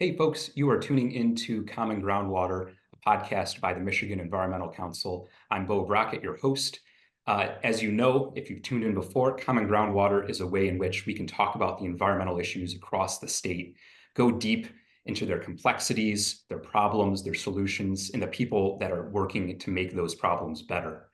Hey, folks, you are tuning into Common Groundwater, a podcast by the Michigan Environmental Council. I'm Beau, your host. As you know, if you've tuned in before, Common Groundwater is a way in which we can talk about the environmental issues across the state, go deep into their complexities, their problems, their solutions, and the people that are working to make those problems better.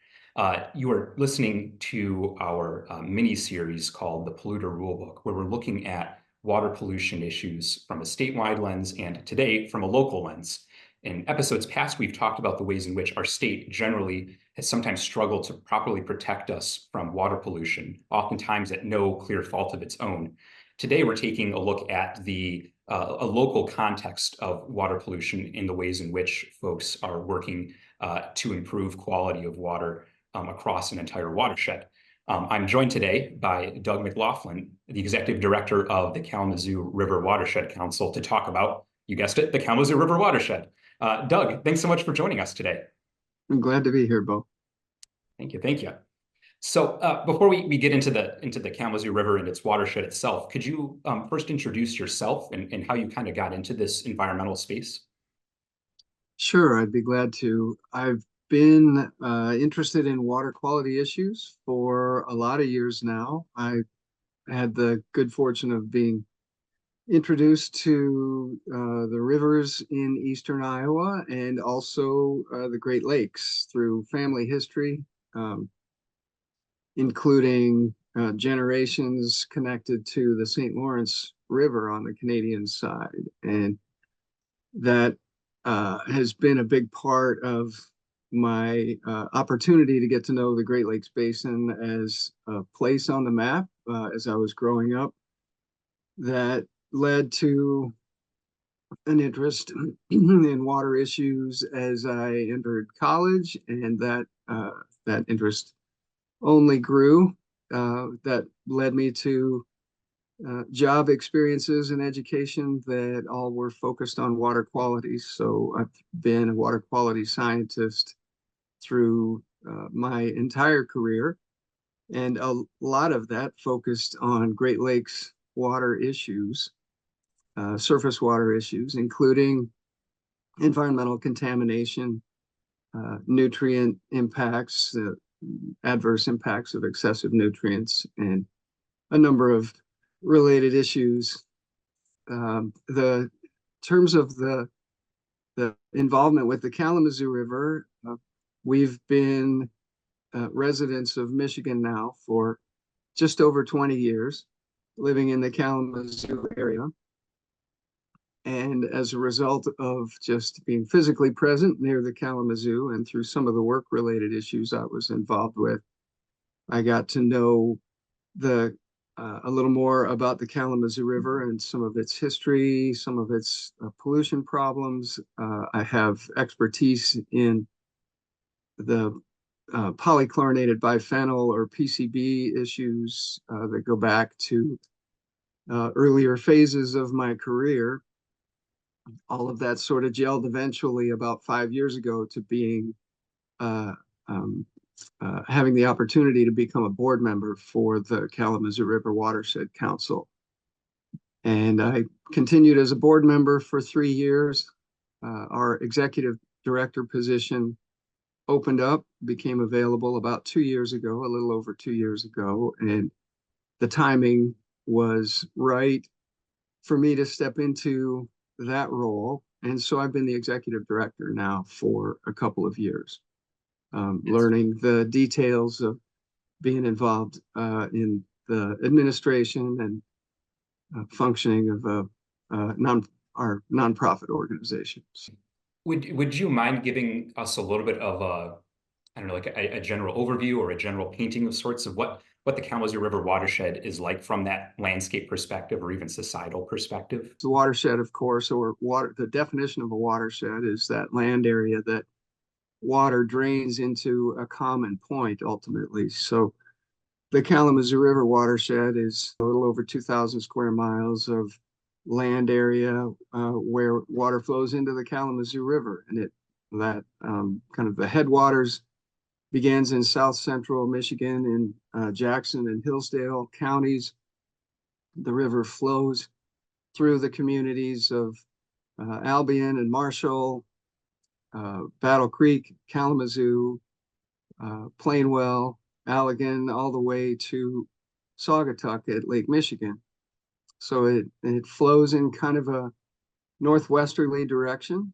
You are listening to our mini-series called The Polluted Rulebook, where we're looking at water pollution issues from a statewide lens and today from a local lens. In episodes past, we've talked about the ways in which our state generally has sometimes struggled to properly protect us from water pollution, oftentimes at no clear fault of its own. Today, we're taking a look at a local context of water pollution in the ways in which folks are working to improve quality of water across an entire watershed. I'm joined today by Doug McLaughlin, the Executive Director of the Kalamazoo River Watershed Council, to talk about, you guessed it, the Kalamazoo River Watershed. Doug, thanks so much for joining us today. I'm glad to be here, Beau. Thank you, thank you. So before we get into the Kalamazoo River and its watershed itself, could you first introduce yourself and how you kind of got into this environmental space? Sure, I'd be glad to. I've been interested in water quality issues for a lot of years now. I had the good fortune of being introduced to the rivers in eastern Iowa and also the Great Lakes through family history, including generations connected to the St. Lawrence River on the Canadian side. And that has been a big part of my opportunity to get to know the Great Lakes Basin as a place on the map as I was growing up. That led to an interest in water issues as I entered college, and that interest only grew. That led me to job experiences and education that all were focused on water quality. So I've been a water quality scientist through my entire career, and a lot of that focused on Great Lakes water issues, surface water issues, including environmental contamination, nutrient impacts, adverse impacts of excessive nutrients, and a number of related issues. The terms of the involvement with the Kalamazoo River, we've been residents of Michigan now for just over 20 years, living in the Kalamazoo area. And as a result of just being physically present near the Kalamazoo and through some of the work-related issues I was involved with, I got to know a little more about the Kalamazoo River and some of its history, some of its pollution problems. I have expertise in the polychlorinated biphenyl or PCB issues that go back to earlier phases of my career. All of that sort of gelled eventually about 5 years ago to being having the opportunity to become a board member for the Kalamazoo River Watershed Council. And I continued as a board member for 3 years. Our executive director position opened up, became available about 2 years ago, a little over 2 years ago. And the timing was right for me to step into that role. And so I've been the executive director now for a couple of years. Learning the details of being involved in the administration and functioning of our nonprofit organizations. Would you mind giving us a little bit of I don't know, like a general overview or a general painting of sorts of what the Kalamazoo River watershed is like from that landscape perspective or even societal perspective? The watershed, of course, or water, the definition of a watershed is that land area that water drains into a common point ultimately. So the Kalamazoo River watershed is a little over 2,000 square miles of land area where water flows into the Kalamazoo River. And kind of the headwaters begins in south central Michigan in Jackson and Hillsdale counties. The river flows through the communities of Albion and Marshall, Battle Creek, Kalamazoo, Plainwell, Allegan, all the way to Saugatuck at Lake Michigan. So it flows in kind of a northwesterly direction.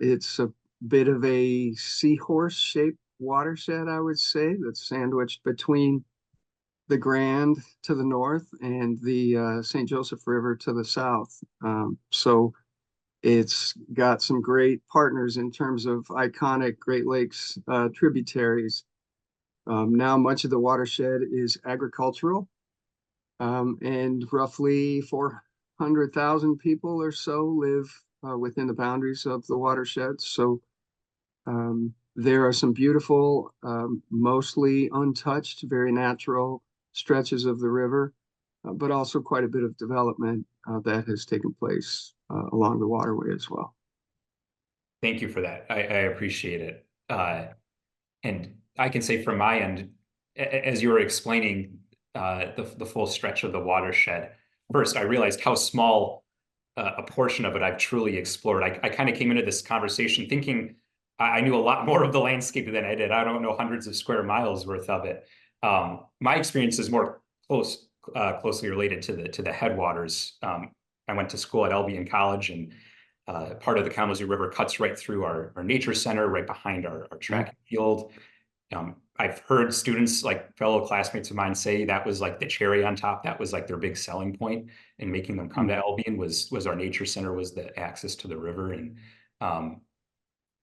It's a bit of a seahorse-shaped watershed, I would say, that's sandwiched between the Grand to the north and the St. Joseph River to the south. So it's got some great partners in terms of iconic Great Lakes tributaries. Now much of the watershed is agricultural, and roughly 400,000 people or so live within the boundaries of the watershed. So there are some beautiful, mostly untouched, very natural stretches of the river, but also quite a bit of development that has taken place along the waterway as well. Thank you for that. I appreciate it. And I can say from my end, as you were explaining the full stretch of the watershed, first, I realized how small a portion of it I've truly explored. I kind of came into this conversation thinking I knew a lot more of the landscape than I did. I don't know hundreds of square miles worth of it. My experience is more closely related to the headwaters. I went to school at Albion College, and part of the Kalamazoo River cuts right through our nature center, right behind our track and field. I've heard students, like fellow classmates of mine, say that was like the cherry on top. That was like their big selling point in making them come to Albion was our nature center, was the access to the river. And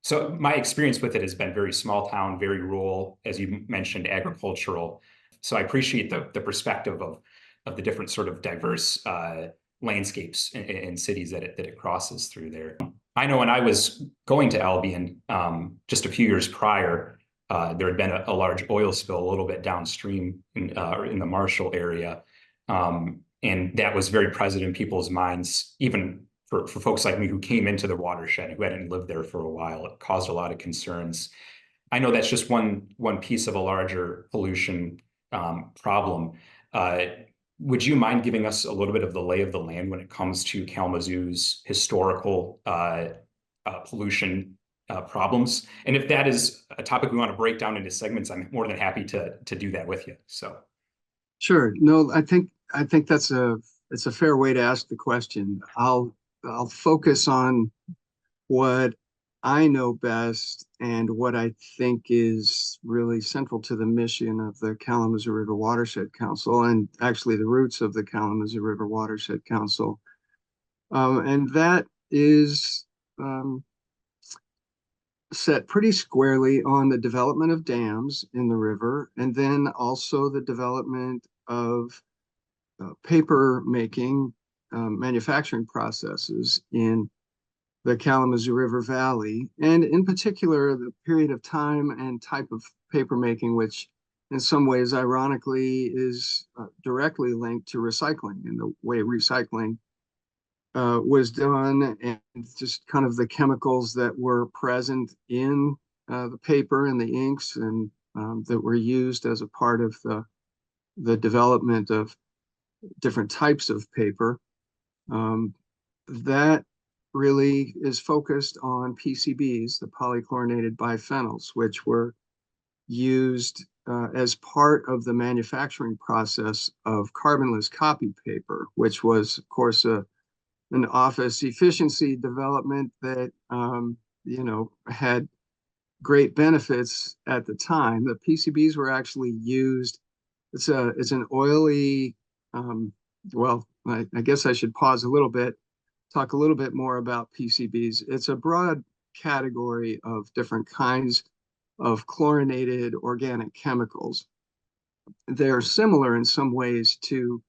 so my experience with it has been very small town, very rural, as you mentioned, agricultural. So I appreciate the perspective of the different sort of diverse landscapes in cities that it crosses through there. I know when I was going to Albion just a few years prior, there had been a large oil spill a little bit downstream in the Marshall area. And that was very present in people's minds, even for folks like me who came into the watershed, who hadn't lived there for a while. It caused a lot of concerns. I know that's just one piece of a larger pollution problem. Would you mind giving us a little bit of the lay of the land when it comes to Kalamazoo's historical pollution problems? And if that is a topic we want to break down into segments, I'm more than happy to do that with you. So, sure. No, I think it's a fair way to ask the question. I'll focus on what I know best and what I think is really central to the mission of the Kalamazoo River Watershed Council, and actually the roots of the Kalamazoo River Watershed Council. And that is set pretty squarely on the development of dams in the river, and then also the development of paper making manufacturing processes in the Kalamazoo River Valley, and in particular, the period of time and type of paper making, which in some ways, ironically, is directly linked to recycling and the way recycling was done, and just kind of the chemicals that were present in the paper and the inks, and that were used as a part of the development of different types of paper. That really is focused on PCBs, the polychlorinated biphenyls, which were used as part of the manufacturing process of carbonless copy paper, which was, of course, an office efficiency development that had great benefits at the time. The PCBs were actually used. It's an oily. Well, I guess I should pause a little bit, talk a little bit more about PCBs. It's a broad category of different kinds of chlorinated organic chemicals. They're similar in some ways to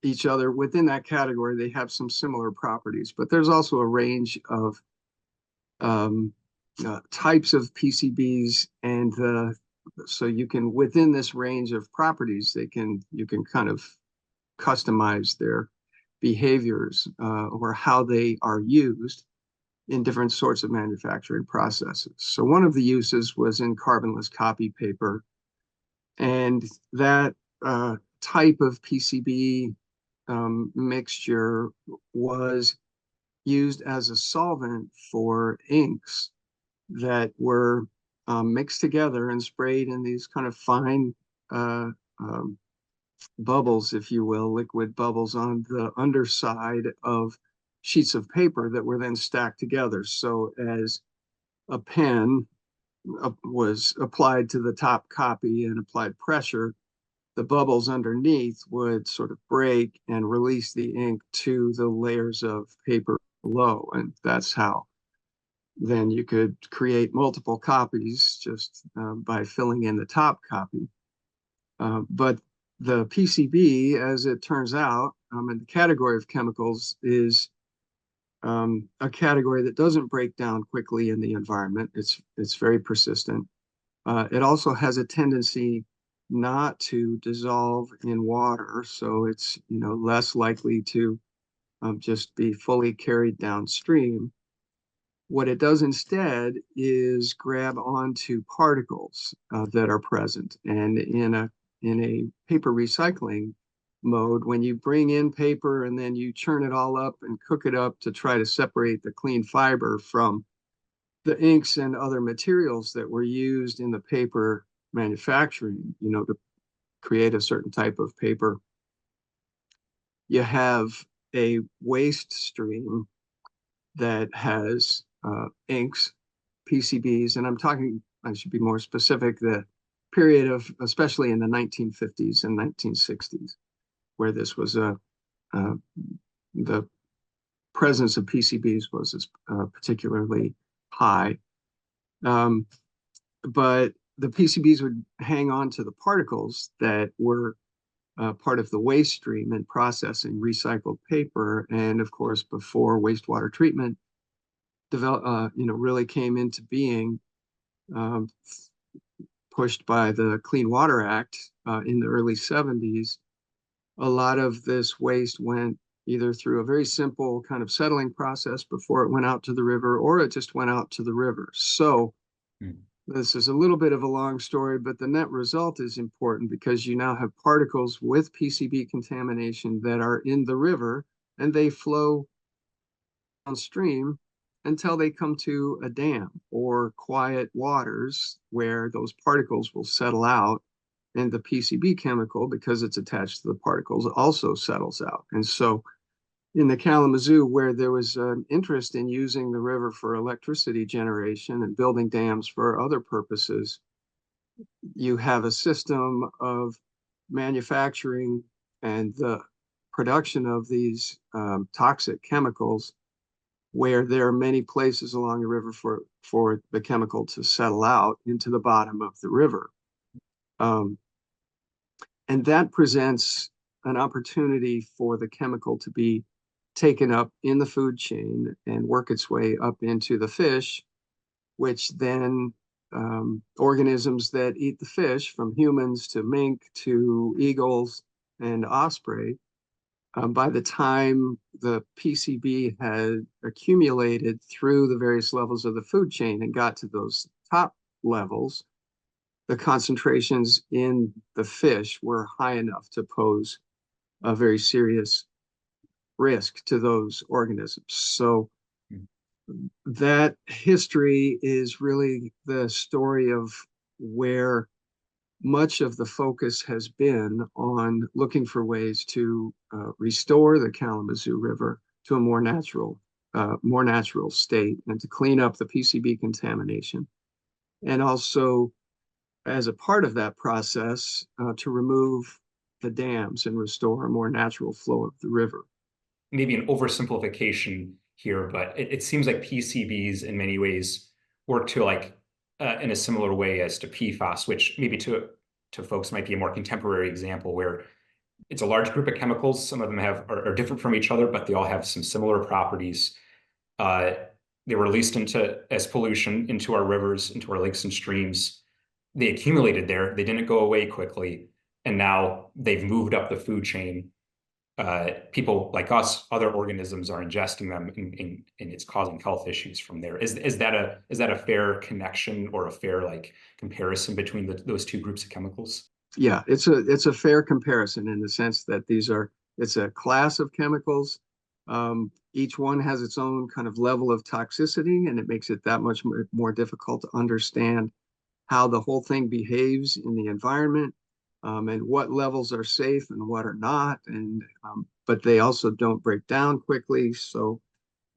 each other. Within that category, they have some similar properties, but there's also a range of types of PCBs, and so you can, within this range of properties, you can kind of customize their behaviors or how they are used in different sorts of manufacturing processes. So one of the uses was in carbonless copy paper, and that type of PCB mixture was used as a solvent for inks that were mixed together and sprayed in these kind of fine uh, um, bubbles, if you will, liquid bubbles on the underside of sheets of paper that were then stacked together. So as a pen was applied to the top copy and applied pressure, the bubbles underneath would sort of break and release the ink to the layers of paper below. And that's how then you could create multiple copies just by filling in the top copy. But the PCB, as it turns out, in the category of chemicals, is a category that doesn't break down quickly in the environment. It's very persistent. It also has a tendency not to dissolve in water, so it's less likely to just be fully carried downstream. What it does instead is grab onto particles that are present, and in a paper recycling mode, when you bring in paper and then you churn it all up and cook it up to try to separate the clean fiber from the inks and other materials that were used in the paper manufacturing, to create a certain type of paper, you have a waste stream that has inks, PCBs, and I should be more specific, the period of, especially in the 1950s and 1960s, where this was the presence of PCBs was particularly high. But the PCBs would hang on to the particles that were part of the waste stream in processing recycled paper. And of course, before wastewater treatment really came into being, um, pushed by the Clean Water Act in the early 70s, a lot of this waste went either through a very simple kind of settling process before it went out to the river, or it just went out to the river. So this is a little bit of a long story, but the net result is important because you now have particles with PCB contamination that are in the river, and they flow downstream until they come to a dam or quiet waters where those particles will settle out, and the PCB chemical, because it's attached to the particles, also settles out. And so in the Kalamazoo, where there was an interest in using the river for electricity generation and building dams for other purposes, you have a system of manufacturing and the production of these toxic chemicals, where there are many places along the river for the chemical to settle out into the bottom of the river. And that presents an opportunity for the chemical to be taken up in the food chain and work its way up into the fish, which then organisms that eat the fish, from humans to mink to eagles and osprey, by the time the PCB had accumulated through the various levels of the food chain and got to those top levels, the concentrations in the fish were high enough to pose a very serious risk to those organisms. So that history is really the story of where much of the focus has been on looking for ways to restore the Kalamazoo River to a more natural state, and to clean up the PCB contamination. And also, as a part of that process, to remove the dams and restore a more natural flow of the river. Maybe an oversimplification here, but it seems like PCBs in many ways work to in a similar way as to PFAS, which maybe to folks might be a more contemporary example, where it's a large group of chemicals. Some of them are different from each other, but they all have some similar properties. They were released as pollution into our rivers, into our lakes and streams. They accumulated there. They didn't go away quickly, and now they've moved up the food chain. People like us, other organisms are ingesting them, and it's causing health issues from there. Is that a fair connection or a fair comparison between those two groups of chemicals? Yeah, it's a fair comparison in the sense that it's a class of chemicals. each one has its own kind of level of toxicity, and it makes it that much more difficult to understand how the whole thing behaves in the environment, and what levels are safe and what are not. And but they also don't break down quickly. So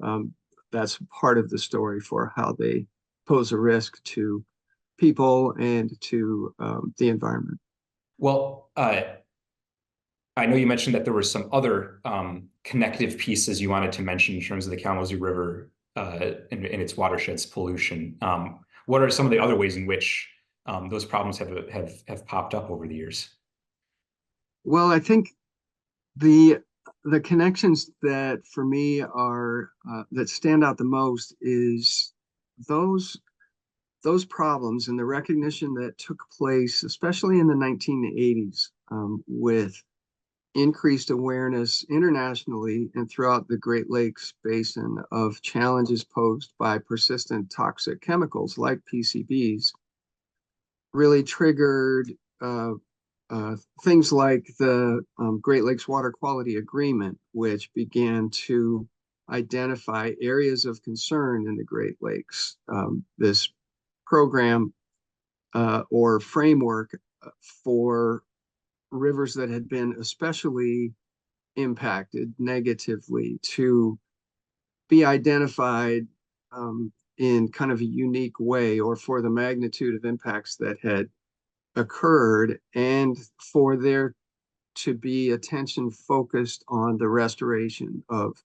um, that's part of the story for how they pose a risk to people and to the environment. Well, I know you mentioned that there were some other connective pieces you wanted to mention in terms of the Kalamazoo River and its watershed's pollution. What are some of the other ways in which those problems have popped up over the years? Well, I think the the connections that for me are that stand out the most is those those problems and the recognition that took place, especially in the 1980s, with increased awareness internationally and throughout the Great Lakes basin of challenges posed by persistent toxic chemicals like PCBs, really triggered things like the Great Lakes Water Quality Agreement, which began to identify areas of concern in the Great Lakes. This program or framework for rivers that had been especially impacted negatively to be identified in kind of a unique way, or for the magnitude of impacts that had occurred, and for there to be attention focused on the restoration of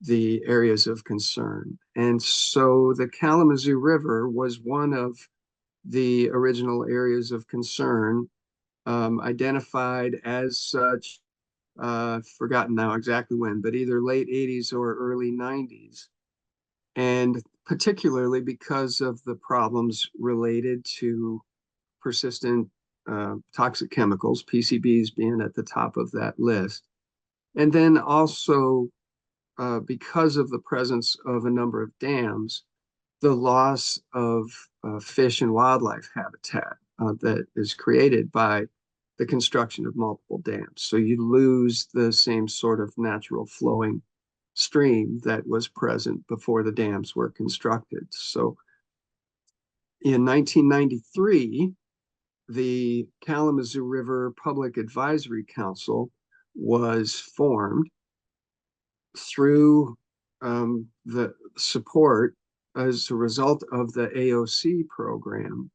the areas of concern. And so the Kalamazoo River was one of the original areas of concern, identified as such, forgotten now exactly when, but either late 80s or early 90s. And particularly because of the problems related to persistent toxic chemicals, PCBs being at the top of that list. And then also because of the presence of a number of dams, the loss of fish and wildlife habitat that is created by the construction of multiple dams. So you lose the same sort of natural flowing stream that was present before the dams were constructed. So in 1993, the Kalamazoo River Public Advisory Council was formed through the support as a result of the AOC program.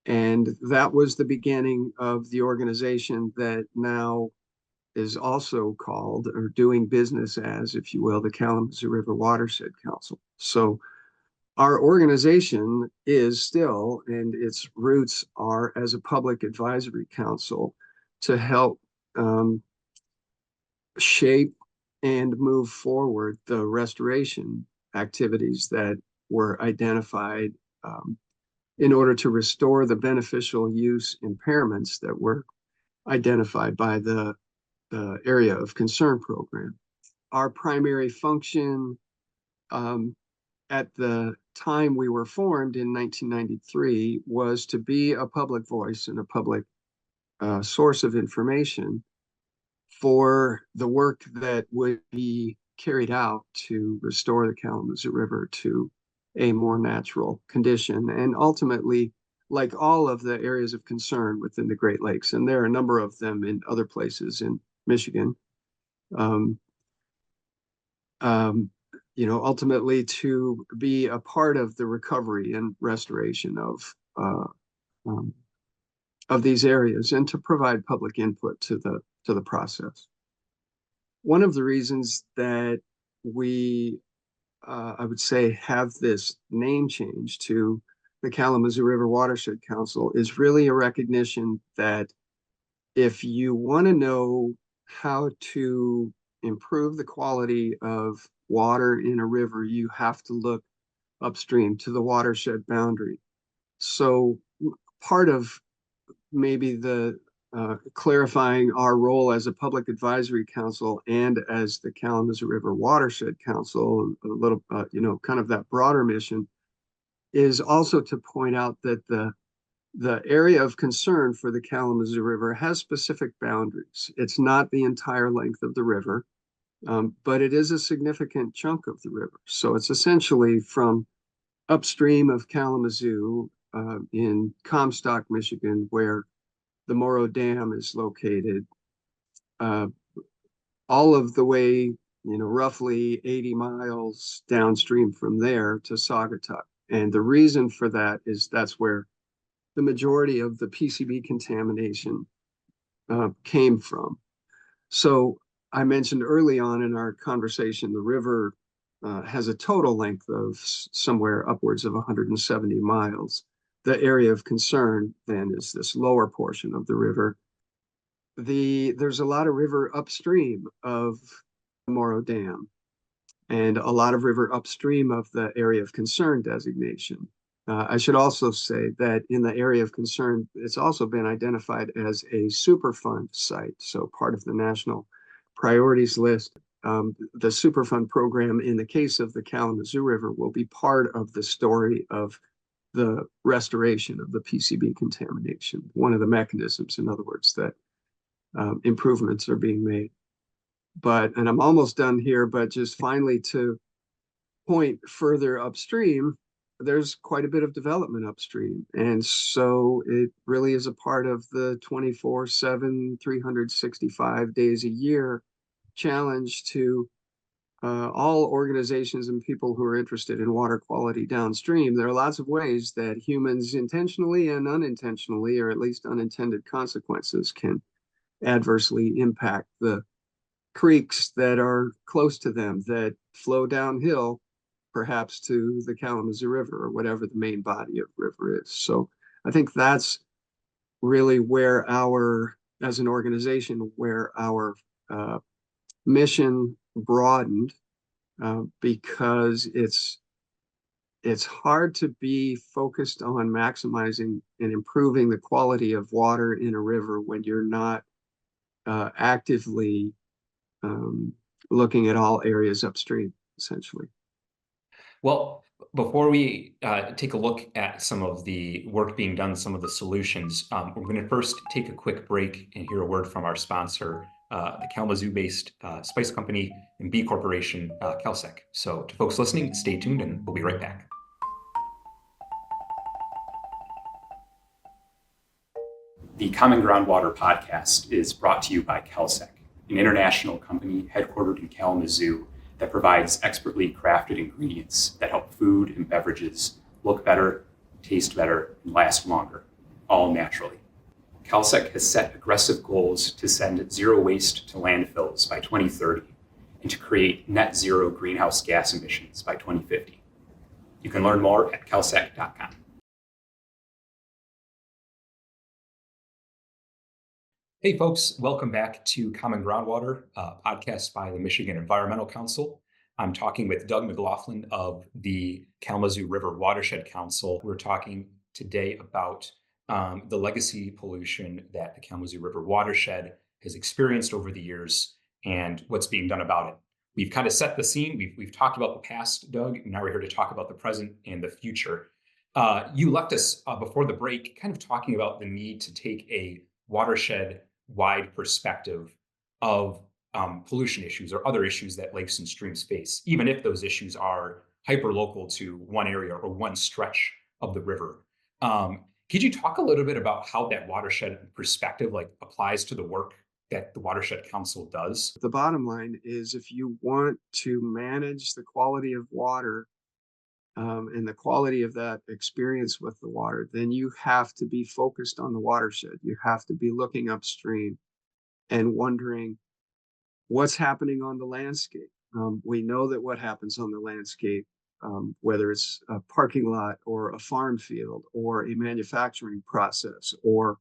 And that was the beginning of the organization that now is also called, or doing business as, if you will, the Kalamazoo River Watershed Council. So our organization is still, and its roots are as a public advisory council to help shape and move forward the restoration activities that were identified in order to restore the beneficial use impairments that were identified by the area of concern program. Our primary function at the time we were formed in 1993 was to be a public voice and a public source of information for the work that would be carried out to restore the Kalamazoo River to a more natural condition. And ultimately, like all of the areas of concern within the Great Lakes, and there are a number of them in other places in Michigan, um, um, ultimately to be a part of the recovery and restoration um, of these areas, and to provide public input to the process. One of the reasons that we, I would say, have this name change to the Kalamazoo River Watershed Council is really a recognition that if you want to know how to improve the quality of water in a river, you have to look upstream to the watershed boundary. So part of maybe the clarifying our role as a public advisory council and as the Kalamazoo River Watershed Council, a little, kind of that broader mission, is also to point out that the area of concern for the Kalamazoo River has specific boundaries. It's not the entire length of the river. but it is a significant chunk of the river. So it's essentially from upstream of Kalamazoo in Comstock, Michigan, where the Morrow Dam is located, uh, all of the way, roughly 80 miles downstream from there to Saugatuck. And the reason for that is that's where the majority of the PCB contamination came from. So I mentioned early on in our conversation, the river has a total length of somewhere upwards of 170 miles. The area of concern then is this lower portion of the river. There's a lot of river upstream of the Morrow Dam and a lot of river upstream of the area of concern designation. I should also say that in the area of concern, it's also been identified as a Superfund site, so part of the national priorities list. The Superfund program, in the case of the Kalamazoo River, will be part of the story of the restoration of the PCB contamination, one of the mechanisms, in other words, that improvements are being made. And I'm almost done here, but just finally to point further upstream, there's quite a bit of development upstream. And so it really is a part of the 24/7, 365 days a year challenge to all organizations and people who are interested in water quality downstream. There are lots of ways that humans intentionally and unintentionally, or at least unintended consequences, can adversely impact the creeks that are close to them that flow downhill, perhaps to the Kalamazoo River or whatever the main body of river is. So I think that's really where as an organization, where our mission broadened, because it's hard to be focused on maximizing and improving the quality of water in a river when you're not actively looking at all areas upstream, essentially. Well, before we take a look at some of the work being done, some of the solutions, we're going to first take a quick break and hear a word from our sponsor, the Kalamazoo-based spice company and B Corporation, Kelsec. So to folks listening, stay tuned and we'll be right back. The Common Groundwater podcast is brought to you by Kelsec, an international company headquartered in Kalamazoo that provides expertly crafted ingredients that help food and beverages look better, taste better, and last longer, all naturally. Kelsec has set aggressive goals to send zero waste to landfills by 2030 and to create net zero greenhouse gas emissions by 2050. You can learn more at kelsec.com. Hey folks, welcome back to Common Groundwater, a podcast by the Michigan Environmental Council. I'm talking with Doug McLaughlin of the Kalamazoo River Watershed Council. We're talking today about the legacy pollution that the Kalamazoo River Watershed has experienced over the years and what's being done about it. We've kind of set the scene. We've talked about the past, Doug, and now we're here to talk about the present and the future. You left us before the break kind of talking about the need to take a watershed-wide perspective of pollution issues or other issues that lakes and streams face, even if those issues are hyper-local to one area or one stretch of the river. Could you talk a little bit about how that watershed perspective applies to the work that the Watershed Council does? The bottom line is, if you want to manage the quality of water and the quality of that experience with the water, then you have to be focused on the watershed. You have to be looking upstream and wondering what's happening on the landscape. We know that what happens on the landscape, whether it's a parking lot or a farm field or a manufacturing process or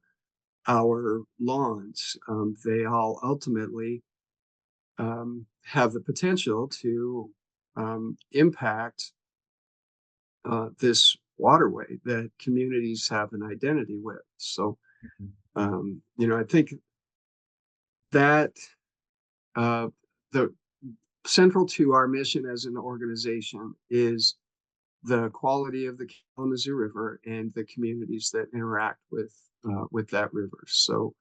our lawns, they all ultimately have the potential to impact this waterway that communities have an identity with. So, I think that the central to our mission as an organization is the quality of the Kalamazoo River and the communities that interact with that river. So,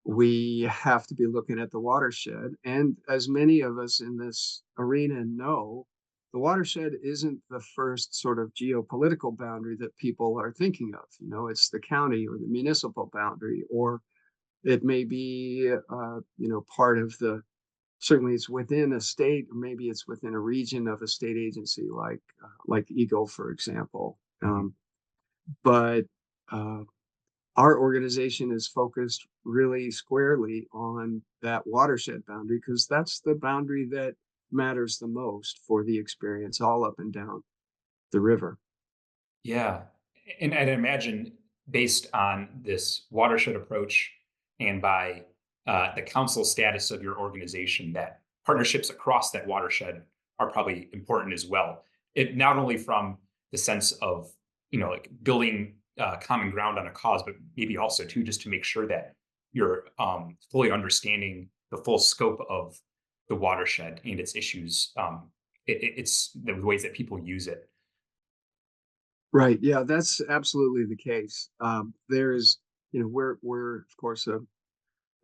we have to be looking at the watershed. And as many of us in this arena know, the watershed isn't the first sort of geopolitical boundary that people are thinking of. It's the county or the municipal boundary, or it may be, part of certainly it's within a state, or maybe it's within a region of a state agency like Eagle, for example. Mhm. But our organization is focused really squarely on that watershed boundary because that's the boundary that matters the most for the experience all up and down the river. Yeah. And I'd imagine based on this watershed approach and by the council status of your organization, that partnerships across that watershed are probably important as well. It not only from the sense of, like building common ground on a cause, but maybe also too, just to make sure that you're fully understanding the full scope of the watershed and its issues. It's the ways that people use it. Right. Yeah, that's absolutely the case. There's, we're of course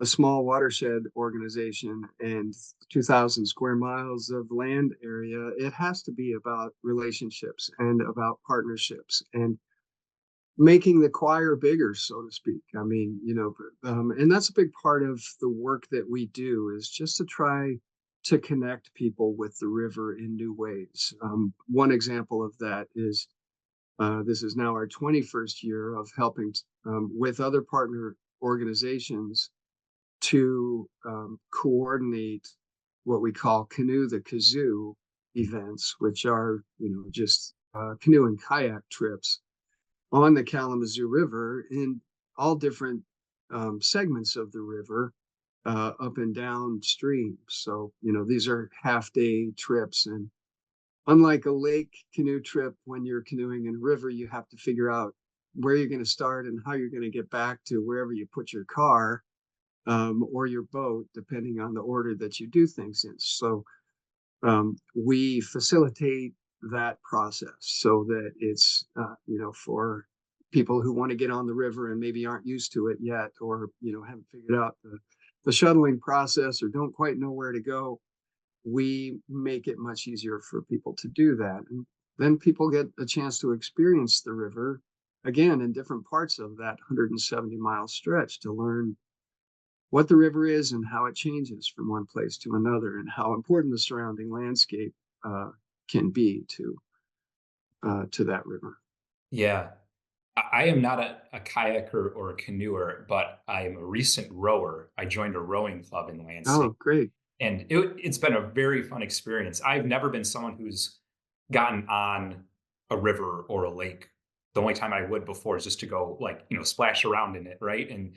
a small watershed organization and 2,000 square miles of land area. It has to be about relationships and about partnerships and making the choir bigger, so to speak. I mean, and that's a big part of the work that we do is just to try to connect people with the river in new ways. One example of that is this is now our 21st year of helping with other partner organizations to coordinate what we call Canoe the Kazoo events, which are, just canoe and kayak trips on the Kalamazoo River in all different segments of the river, up and downstream. So, these are half day trips. And unlike a lake canoe trip, when you're canoeing in a river, you have to figure out where you're going to start and how you're going to get back to wherever you put your car, or your boat, depending on the order that you do things in. So we facilitate that process so that it's, for people who want to get on the river and maybe aren't used to it yet, or, haven't figured out the shuttling process or don't quite know where to go. We make it much easier for people to do that. And then people get a chance to experience the river again in different parts of that 170-mile stretch to learn what the river is and how it changes from one place to another, and how important the surrounding landscape can be to that river. Yeah. I am not a kayaker or a canoeer, but I am a recent rower. I joined a rowing club in Lansing, Oh, great. and it's been a very fun experience. I've never been someone who's gotten on a river or a lake. The only time I would before is just to go like, splash around in it, right? And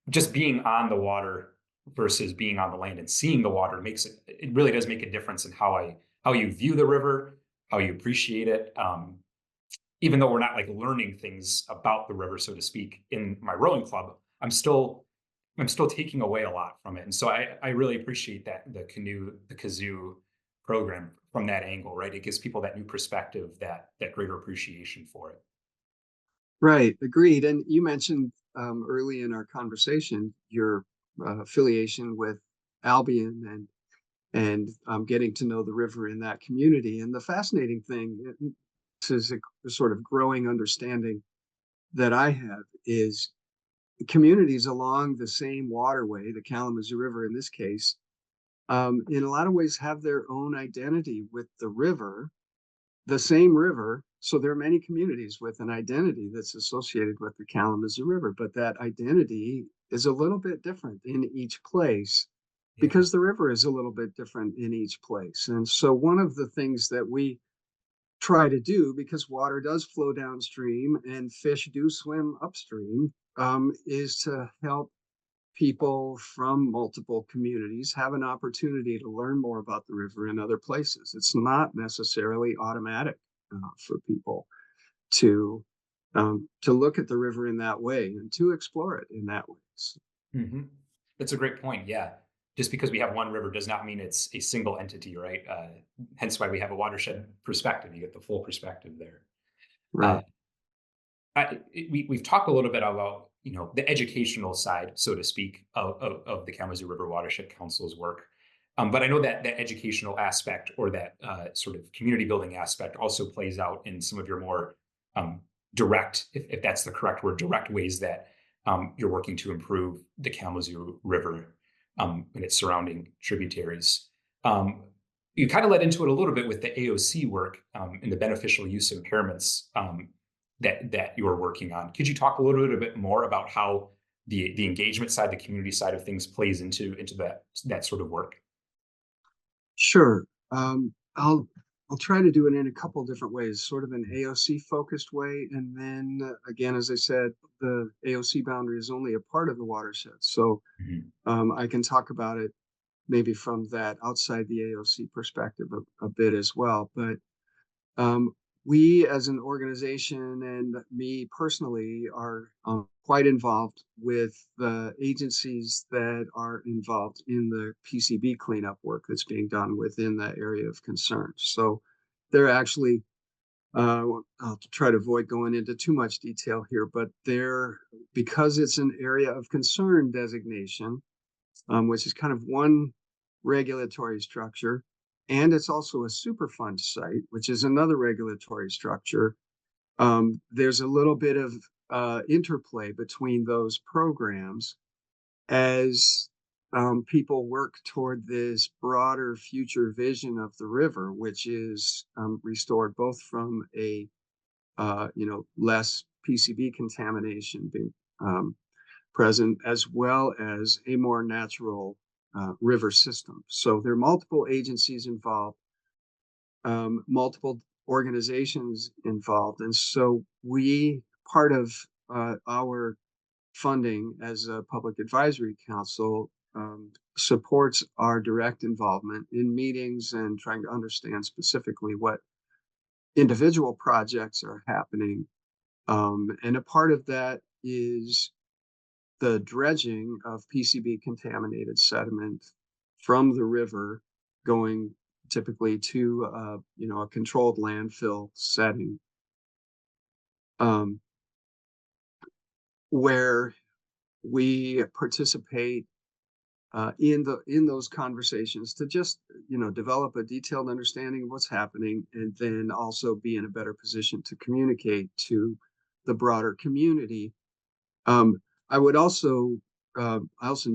just being on the water versus being on the land and seeing the water it really does make a difference in how you view the river, how you appreciate it. Even though we're not like learning things about the river, so to speak, in my rowing club, I'm still taking away a lot from it. And so I really appreciate that the kazoo program from that angle, right? It gives people that new perspective, that greater appreciation for it. Right, agreed. And you mentioned early in our conversation your affiliation with Albion and getting to know the river in that community. And the fascinating thing, this is a sort of growing understanding that I have, is communities along the same waterway, the Kalamazoo River in this case, in a lot of ways have their own identity with the river, the same river. So there are many communities with an identity that's associated with the Kalamazoo River, but that identity is a little bit different in each place Yeah. because the river is a little bit different in each place. And so one of the things that we try to do, because water does flow downstream and fish do swim upstream, is to help people from multiple communities have an opportunity to learn more about the river in other places. It's not necessarily automatic for people to to look at the river in that way and to explore it in that way. So, Hmm. That's a great point. Yeah. Just because we have one river does not mean it's a single entity, right? Hence why we have a watershed perspective. You get the full perspective there. right. Uh, we've talked a little bit about the educational side, so to speak, of the Kalamazoo River Watershed Council's work. But I know that that educational aspect, or that sort of community building aspect, also plays out in some of your more um, direct, if that's the correct word, direct ways that you're working to improve the Kalamazoo River and its surrounding tributaries. Um, you kind of led into it a little bit with the AOC work and the beneficial use impairments that you're working on. Could you talk a little bit more about how the engagement side, the community side of things, plays into that sort of work? Sure. I'll try to do it in a couple different ways, sort of an AOC focused way, and then again, as I said, the AOC boundary is only a part of the watershed, so Mhm. I can talk about it maybe from that outside the AOC perspective a bit as well. But um, we as an organization and me personally are quite involved with the agencies that are involved in the PCB cleanup work that's being done within that area of concern. So they're actually, I'll try to avoid going into too much detail here, but they're, because it's an area of concern designation, which is kind of one regulatory structure. And it's also a Superfund site, which is another regulatory structure. There's a little bit of interplay between those programs as people work toward this broader future vision of the river, which is restored both from a less PCB contamination being present, as well as a more natural river system. So there are multiple agencies involved, multiple organizations involved. And so part of our funding as a public advisory council supports our direct involvement in meetings and trying to understand specifically what individual projects are happening. And a part of that is the dredging of PCB contaminated sediment from the river going typically to a controlled landfill setting, um, where we participate in those conversations to just develop a detailed understanding of what's happening, and then also be in a better position to communicate to the broader community. Um, I would also, I also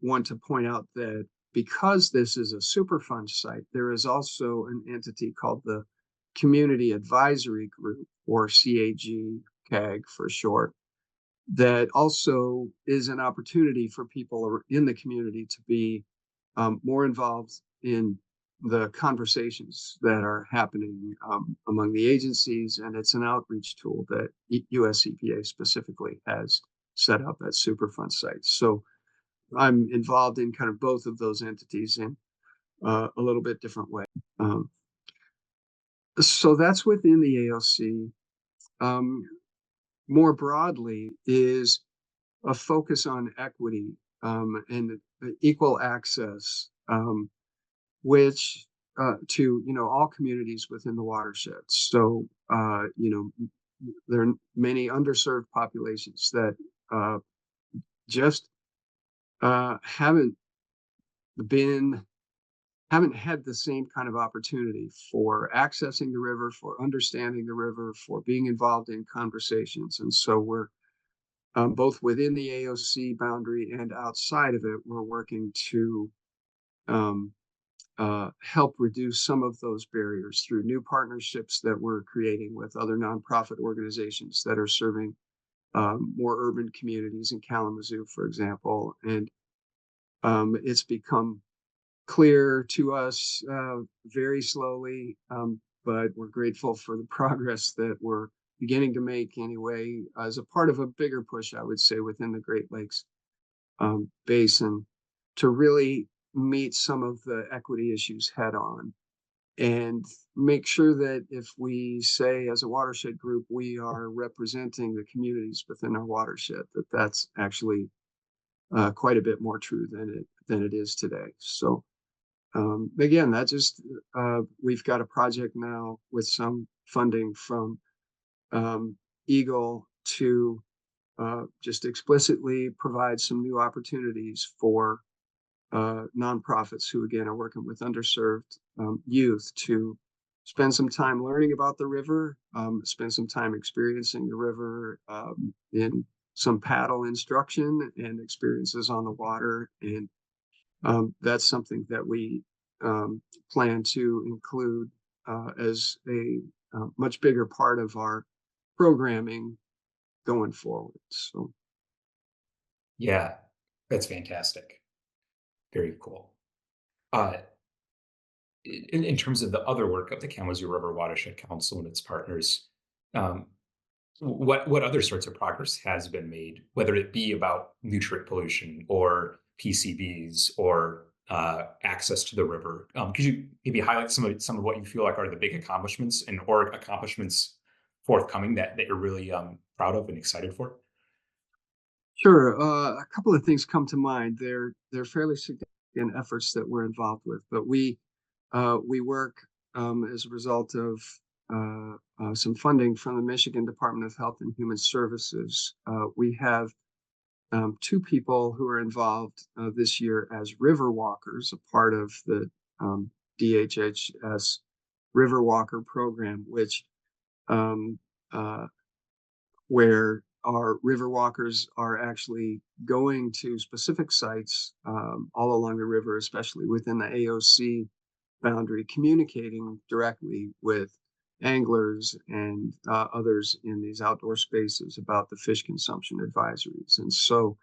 want to point out that because this is a Superfund site, there is also an entity called the Community Advisory Group, or CAG for short, that also is an opportunity for people in the community to be more involved in the conversations that are happening among the agencies. And it's an outreach tool that US EPA specifically has set up at Superfund sites. So I'm involved in kind of both of those entities in a little bit different way. Um, so that's within the AOC. Um, More broadly is a focus on equity and equal access, which to all communities within the watershed. So there are many underserved populations that just haven't been haven't had the same kind of opportunity for accessing the river, for understanding the river, for being involved in conversations. And so we're both within the AOC boundary and outside of it, we're working to um, help reduce some of those barriers through new partnerships that we're creating with other nonprofit organizations that are serving more urban communities in Kalamazoo, for example. And it's become clear to us very slowly, but we're grateful for the progress that we're beginning to make anyway, as a part of a bigger push, I would say, within the Great Lakes basin, to really meet some of the equity issues head on and make sure that if we say as a watershed group we are representing the communities within our watershed, that's actually quite a bit more true than it is today. So again, that just we've got a project now with some funding from Eagle to just explicitly provide some new opportunities for nonprofits who, again, are working with underserved youth to spend some time learning about the river, spend some time experiencing the river in some paddle instruction and experiences on the water. And that's something that we plan to include as a much bigger part of our programming going forward. So, Yeah, that's fantastic. Very cool. Uh, in terms of the other work of the Kalamazoo River Watershed Council and its partners, um, what other sorts of progress has been made, whether it be about nutrient pollution or PCBs or access to the river? Could you maybe highlight some of what you feel like are the big accomplishments and or accomplishments forthcoming that you're really proud of and excited for? sure. A couple of things come to mind. They're fairly significant efforts that we're involved with, but we work as a result of some funding from the Michigan Department of Health and Human Services. We have two people who are involved this year as river walkers, a part of the DHHS River Walker program, which um, uh, where our river walkers are actually going to specific sites all along the river, especially within the AOC boundary, communicating directly with anglers and others in these outdoor spaces about the fish consumption advisories. And so,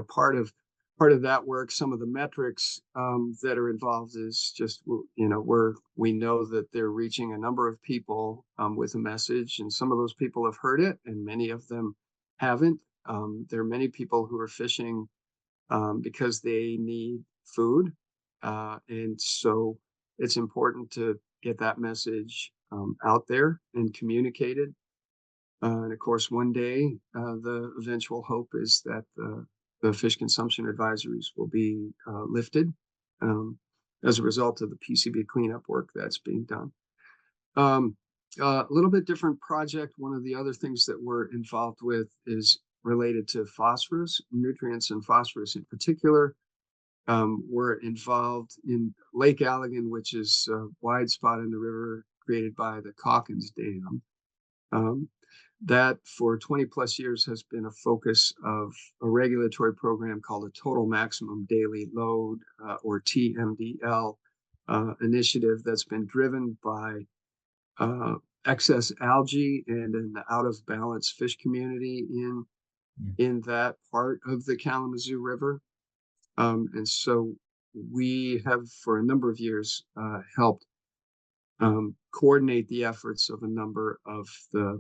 part of that work, some of the metrics that are involved is just, we know that they're reaching a number of people with a message, and some of those people have heard it, and many of them haven't. There are many people who are fishing because they need food, and so it's important to get that message out there and communicated. And of course, one day, the eventual hope is that the fish consumption advisories will be lifted as a result of the PCB cleanup work that's being done. A little bit different project. One of the other things that we're involved with is related to phosphorus, nutrients, and phosphorus in particular. We're involved in Lake Allegan, which is a wide spot in the river created by the Calkins Dam. Um, that for 20 plus years has been a focus of a regulatory program called a total maximum daily load, or TMDL, initiative that's been driven by uh, excess algae and an out of balance fish community in that part of the Kalamazoo River. And so we have, for a number of years, helped coordinate the efforts of a number of the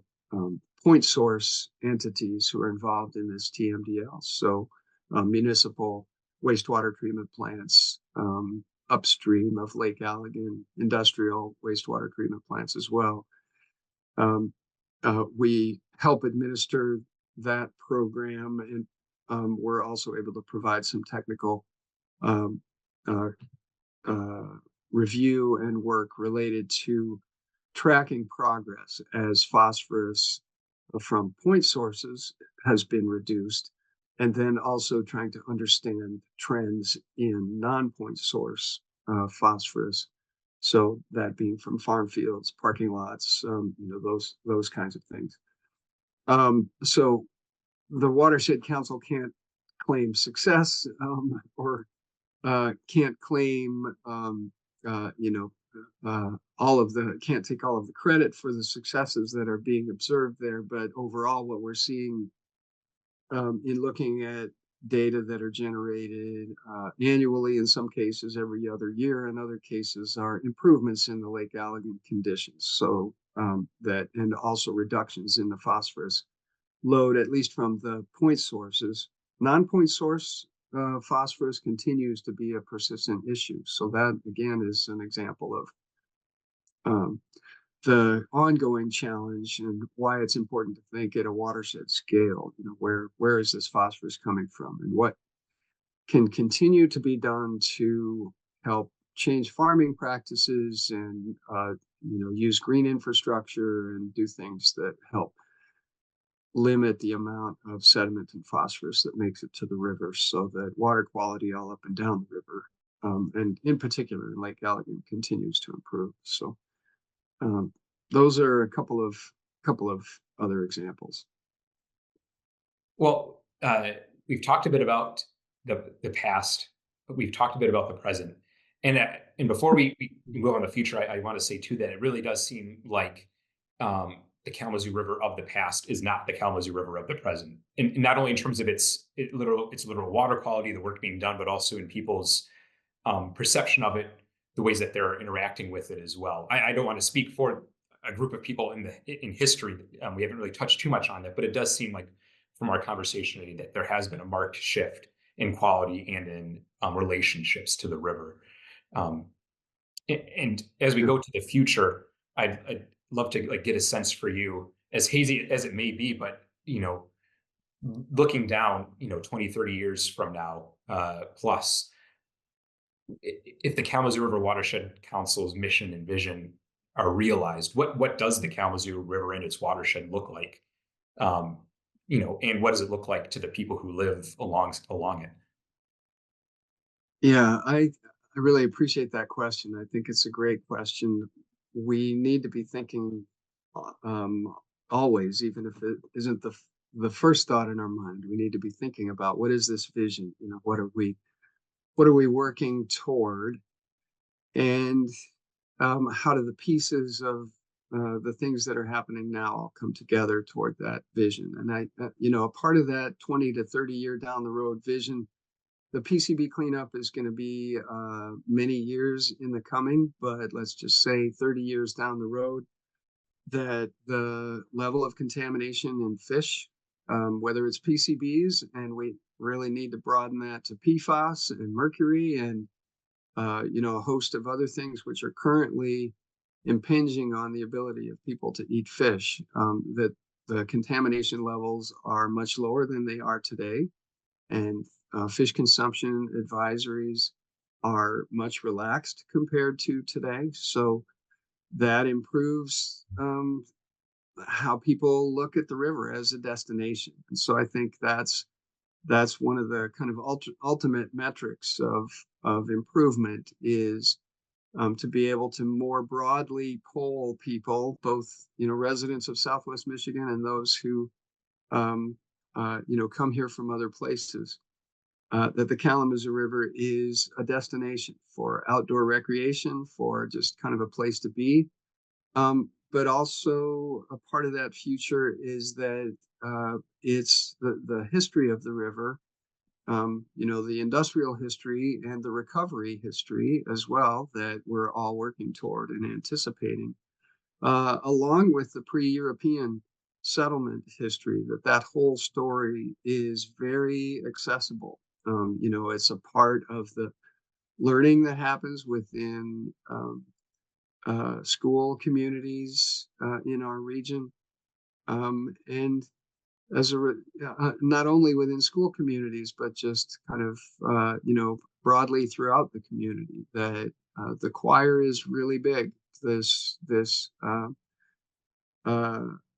point source entities who are involved in this TMDL. So municipal wastewater treatment plants, upstream of Lake Allegan, industrial wastewater treatment plants as well. We help administer that program, and we're also able to provide some technical um, uh, uh, review and work related to tracking progress as phosphorus from point sources has been reduced, and then also trying to understand trends in non-point source phosphorus. So that being from farm fields, parking lots, those kinds of things. So the Watershed Council can't claim success or can't claim, can't take all of the credit for the successes that are being observed there. But overall, what we're seeing in looking at data that are generated annually, in some cases every other year, in other cases are improvements in the Lake Allegan conditions. So and also reductions in the phosphorus load, at least from the point sources. Non-point source phosphorus continues to be a persistent issue. So that again is an example of um, the ongoing challenge and why it's important to think at a watershed scale. Where is this phosphorus coming from, and what can continue to be done to help change farming practices and use green infrastructure and do things that help limit the amount of sediment and phosphorus that makes it to the river so that water quality all up and down the river, and in particular in Lake Allegan, continues to improve. So um, those are a couple of other examples. Well, we've talked a bit about the past, but we've talked a bit about the present. And before we move on to the future, I want to say too that it really does seem like the Kalamazoo River of the past is not the Kalamazoo River of the present, and not only in terms of its literal water quality, the work being done, but also in people's perception of it, the ways that they're interacting with it as well. I don't want to speak for a group of people in history. We haven't really touched too much on that, but it does seem like from our conversation today that there has been a marked shift in quality and in relationships to the river. Um, and as we Yeah. go to the future, I'd love to like get a sense for you, as hazy as it may be, but looking down, 20, 30 years from now, plus, if the Kalamazoo River Watershed Council's mission and vision are realized, what does the Kalamazoo River and its watershed look like? Um, and what does it look like to the people who live along it? Yeah, I really appreciate that question. I think it's a great question. We need to be thinking always, even if it isn't the first thought in our mind. We need to be thinking about what is this vision? What are we working toward, and how do the pieces of the things that are happening now all come together toward that vision? And a part of that 20 to 30 year down the road vision, the PCB cleanup is going to be many years in the coming, but let's just say 30 years down the road, that the level of contamination in fish, whether it's PCBs, and we really need to broaden that to PFAS and mercury and a host of other things which are currently impinging on the ability of people to eat fish, that the contamination levels are much lower than they are today. And fish consumption advisories are much relaxed compared to today. So that improves how people look at the river as a destination. And so I think that's one of the kind of ultimate metrics of improvement is to be able to more broadly poll people, both residents of Southwest Michigan and those who come here from other places, that the Kalamazoo River is a destination for outdoor recreation, for just kind of a place to be. But also a part of that future is that it's the history of the river, the industrial history and the recovery history as well, that we're all working toward and anticipating, along with the pre-European settlement history, that whole story is very accessible. It's a part of the learning that happens within school communities in our region, and not only within school communities, but just kind of broadly throughout the community. That the choir is really big. This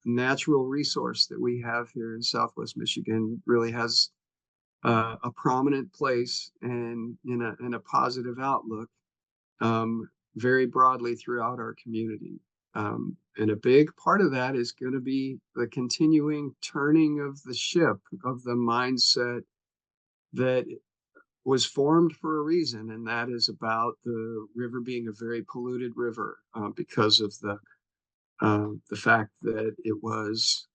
natural resource that we have here in Southwest Michigan really has a prominent place and in a positive outlook, very broadly throughout our community. And a big part of that is going to be the continuing turning of the ship, of the mindset that was formed for a reason, and that is about the river being a very polluted river, because of the fact that it was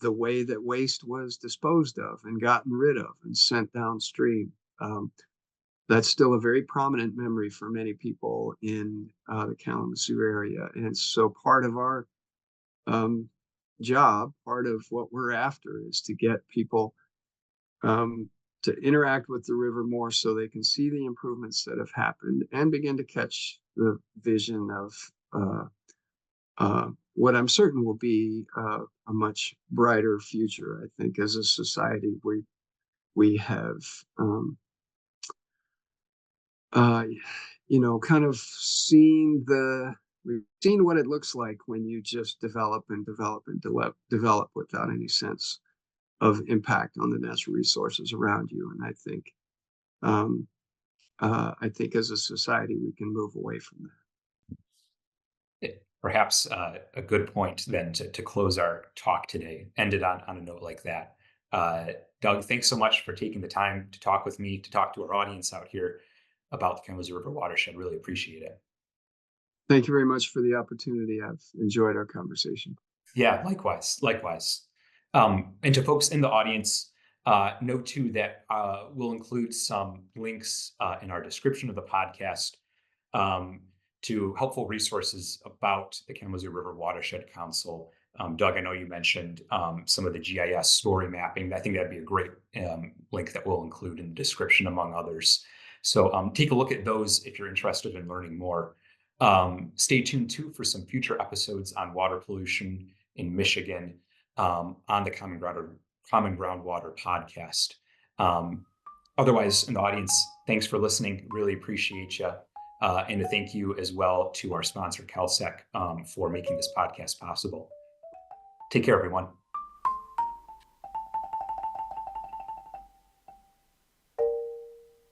the way that waste was disposed of and gotten rid of and sent downstream. That's still a very prominent memory for many people in the Kalamazoo area. And so part of our um, job, part of what we're after, is to get people to interact with the river more so they can see the improvements that have happened and begin to catch the vision of what I'm certain will be a much brighter future. I think as a society, we have uh, kind of seen We've seen what it looks like when you just develop and develop and develop without any sense of impact on the natural resources around you. And um, I think as a society, we can move away from Perhaps a good point then to close our talk today, ended on a note like that. Doug, thanks so much for taking the time to talk with me, to talk to our audience out here about the Kalamazoo River Watershed. Really appreciate it. Thank you very much for the opportunity. I've enjoyed our conversation. Yeah, likewise, likewise. And to folks in the audience, note too that we'll include some links in our description of the podcast um, to helpful resources about the Kalamazoo River Watershed Council. Doug, I know you mentioned some of the GIS story mapping. I think that'd be a great link that we'll include in the description, among others. So take a look at those if you're interested in learning more. Stay tuned too for some future episodes on water pollution in Michigan on the Common Groundwater podcast. Otherwise, in the audience, thanks for listening. Really appreciate you. And a thank you as well to our sponsor, CalSec, for making this podcast possible. Take care, everyone.